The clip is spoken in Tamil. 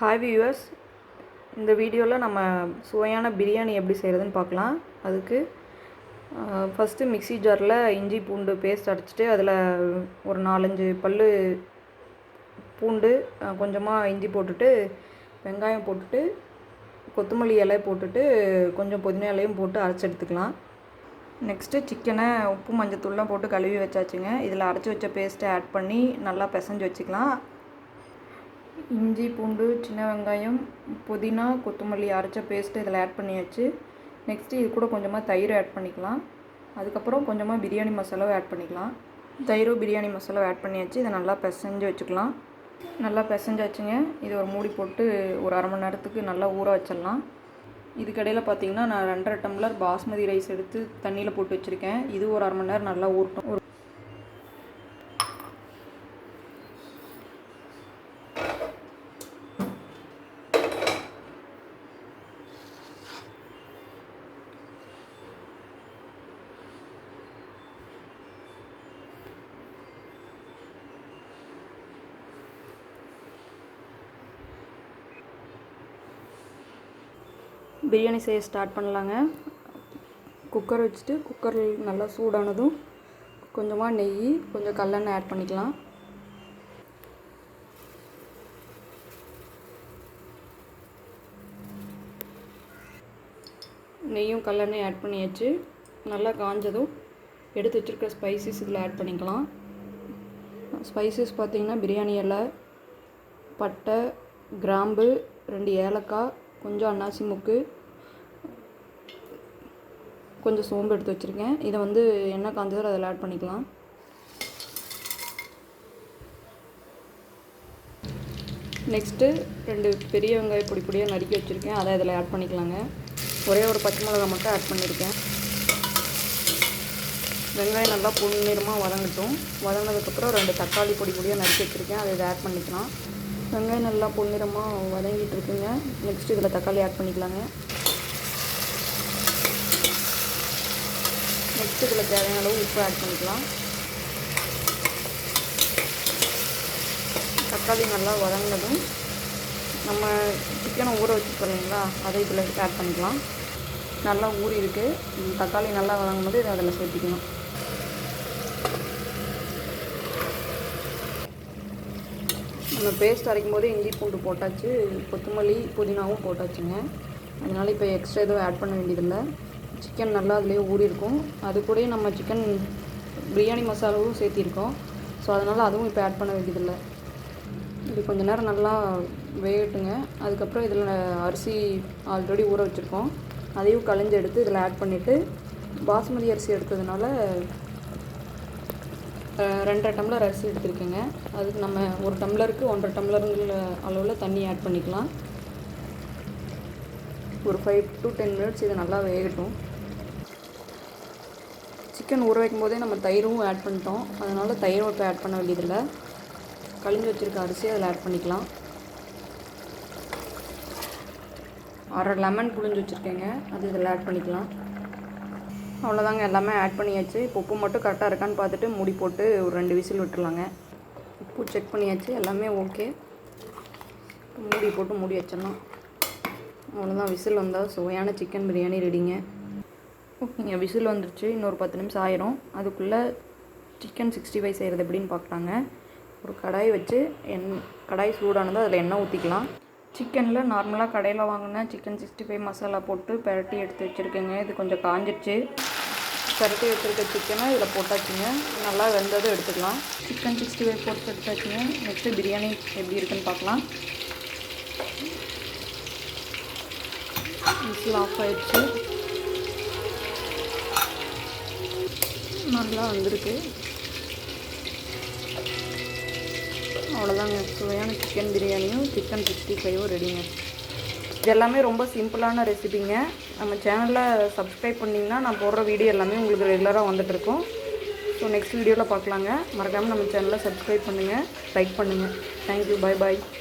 ஹாய் வியூவர்ஸ், இந்த வீடியோவில் நம்ம சுவையான பிரியாணி எப்படி செய்கிறதுன்னு பார்க்கலாம். அதுக்கு ஃபஸ்ட்டு மிக்ஸி ஜாரில் இஞ்சி பூண்டு பேஸ்ட் அரைச்சிட்டு அதில் ஒரு 4-5 பல் பூண்டு, கொஞ்சமாக இஞ்சி போட்டுட்டு, வெங்காயம் போட்டுட்டு, கொத்தமல்லி இலை போட்டுட்டு, கொஞ்சம் புதினா இலையும் போட்டு அரைச்சி எடுத்துக்கலாம். நெக்ஸ்ட்டு சிக்கனை உப்பு மஞ்சத்தூள்லாம் போட்டு கழுவி வச்சாச்சுங்க. இதில் அரைச்சி வச்ச பேஸ்ட்டை ஆட் பண்ணி நல்லா பிசைஞ்சு வச்சுக்கலாம். இஞ்சி பூண்டு, சின்ன வெங்காயம், புதினா, கொத்தமல்லி அரைச்ச பேஸ்ட்டு இதில் ஆட் பண்ணியாச்சு. நெக்ஸ்ட்டு இது கூட கொஞ்சமாக தயிர் ஆட் பண்ணிக்கலாம். அதுக்கப்புறம் கொஞ்சமாக பிரியாணி மசாலாவை ஆட் பண்ணிக்கலாம். தயிரும் பிரியாணி மசாலாவை ஆட் பண்ணியாச்சு. இதை நல்லா பிசைஞ்சு வச்சுக்கலாம். நல்லா பிசைஞ்சாச்சுங்க. இது ஒரு மூடி போட்டு ஒரு அரை மணி நேரத்துக்கு நல்லா ஊற வச்சிடலாம். இதுக்கடையில் பார்த்திங்கன்னா நான் 2.5 டம்ளர் பாஸ்மதி ரைஸ் எடுத்து தண்ணியில் போட்டு வச்சுருக்கேன். இது ஒரு அரை மணி நேரம் நல்லா ஊறட்டும். பிரியாணி செய்ய ஸ்டார்ட் பண்ணலாங்க. குக்கர் வச்சுட்டு குக்கர் நல்லா சூடானதும் கொஞ்சமாக நெய், கொஞ்சம் கல்லெண்ணெய் ஆட் பண்ணிக்கலாம். நெய்யும் கல்லெண்ணெய் ஆட் பண்ணியாச்சு. நல்லா காஞ்சதும் எடுத்து வச்சுருக்க ஸ்பைசஸ் இதில் ஆட் பண்ணிக்கலாம். ஸ்பைசஸ் பார்த்திங்கன்னா பிரியாணி இலை, பட்டை, கிராம்பு, 2 ஏலக்காய், கொஞ்சம் அன்னாசி முக்கு, கொஞ்சம் சோம்பு எடுத்து வச்சுருக்கேன். இதை எண்ணெய் காஞ்சதோ அதில் ஆட் பண்ணிக்கலாம். நெக்ஸ்ட்டு 2 பெரிய வெங்காயம் பொடி பொடியாக நறுக்கி வச்சுருக்கேன். அதை இதில் ஆட் பண்ணிக்கலாங்க. ஒரே ஒரு பச்சை மிளகாய் மட்டும் ஆட் பண்ணியிருக்கேன். வெங்காயம் நல்லா பொன்னிறமாக வதங்கட்டும். வதங்கினதுக்கப்புறம் 2 தக்காளி பொடி பொடியாக நறுக்கி வச்சுருக்கேன். அதை இதை ஆட் பண்ணிக்கலாம். வெங்காயம் நல்லா பொன்னிறமாக வதங்கிட்டு இருக்குங்க. நெக்ஸ்ட்டு இதில் தக்காளி ஆட் பண்ணிக்கலாங்க. நெக்ஸ்ட்டு இதில் தேவையான அளவு உப்பு ஆட் பண்ணிக்கலாம். தக்காளி நல்லா வதங்கினதும் நம்ம சிக்கனை ஊற வச்சுருக்கோம் இல்லைங்களா, அதை இதில் ஆட் பண்ணிக்கலாம். நல்லா ஊறி இருக்குது. தக்காளி நல்லா வதங்கும் போது இதை அதில் சேர்த்திக்கணும். நம்ம பேஸ்ட் அரைக்கும் போது இஞ்சி பூண்டு போட்டாச்சு, கொத்தமல்லி புதினாவும் போட்டாச்சுங்க. அதனால் இப்போ எக்ஸ்ட்ரா எதுவும் ஆட் பண்ண வேண்டியதில்லை. சிக்கன் நல்லா அதிலே ஊறி இருக்கும். அது கூட நம்ம சிக்கன் பிரியாணி மசாலாவும் சேர்த்திருக்கோம். ஸோ அதனால் அதுவும் இப்போ ஆட் பண்ண வேண்டியதில்லை. இது கொஞ்சம் நேரம் நல்லா வேகட்டுங்க. அதுக்கப்புறம் இதில் அரிசி ஆல்ரெடி ஊற வச்சுருக்கோம். அதையும் களைஞ்சி எடுத்து இதில் ஆட் பண்ணிவிட்டு, பாஸ்மதி அரிசி எடுத்ததுனால 2.5 டம்ளர் அரிசி எடுத்துருக்கேங்க. அதுக்கு நம்ம 1 டம்ளருக்கு 1.5 டம்ளருங்கிற அளவில் தண்ணி ஆட் பண்ணிக்கலாம். ஒரு 5 to 10 மினிட்ஸ் இது நல்லா வேகட்டும். சிக்கன் ஊற வைக்கும் போதே நம்ம தயிரும் ஆட் பண்ணிட்டோம். அதனால் தயிரும் இப்போ ஆட் பண்ண வேண்டியதில்லை. கழிஞ்சு வச்சுருக்க அரிசியை அதில் ஆட் பண்ணிக்கலாம். அரை லெமன் புழிஞ்சு வச்சுருக்கேங்க. அது இதில் ஆட் பண்ணிக்கலாம். அவ்வளோதாங்க, எல்லாமே ஆட் பண்ணியாச்சு. இப்போ உப்பு மட்டும் கரெக்டாக இருக்கான்னு பார்த்துட்டு மூடி போட்டு ஒரு 2 விசில் விட்டுருலாங்க. உப்பு செக் பண்ணியாச்சு, எல்லாமே ஓகே. மூடி போட்டு மூடி வச்சிடலாம். அவ்வளோதான், விசில் வந்தால் சுவையான சிக்கன் பிரியாணி ரெடிங்க. ஓகேங்க, விசில் வந்துருச்சு. இன்னொரு 10 நிமிஷம் ஆயிரும். அதுக்குள்ளே சிக்கன் 65 செய்கிறது எப்படின்னு பார்க்கலாங்க. ஒரு கடாய் வச்சு கடாய் சூடானதும் அதில் எண்ணெய் ஊற்றிக்கலாம். சிக்கனில் நார்மலாக கடையில் வாங்கின சிக்கன் 65 மசாலா போட்டு பெரட்டி எடுத்து வச்சுருக்கேங்க. இது கொஞ்சம் காஞ்சிடுச்சு. பெரட்டி வச்சுருக்க சிக்கனை இதில் போட்டாச்சுங்க. நல்லா வெந்ததும் எடுத்துக்கலாம். சிக்கன் 65 போட்டு எடுத்தாச்சுங்க. நெக்ஸ்ட்டு பிரியாணி எப்படி இருக்குன்னு பார்க்கலாம். விசில் ஆஃப் ஆயிடுச்சு. நல்லா வந்திருக்கு. அவ்வளோதாங்க, சுவையான சிக்கன் பிரியாணியும் சிக்கன் 65 ரெடிங்க. இது எல்லாமே ரொம்ப சிம்பிளான ரெசிபிங்க. நம்ம சேனலில் சப்ஸ்கிரைப் பண்ணிங்கன்னா நான் போடுற வீடியோ எல்லாமே உங்களுக்கு ரெகுலராக வந்துட்டுருக்கும். ஸோ நெக்ஸ்ட் வீடியோவில் பார்க்கலாங்க. மறக்காமல் நம்ம சேனலை சப்ஸ்கிரைப் பண்ணுங்கள், லைக் பண்ணுங்கள். தேங்க்யூ, பாய் பாய்.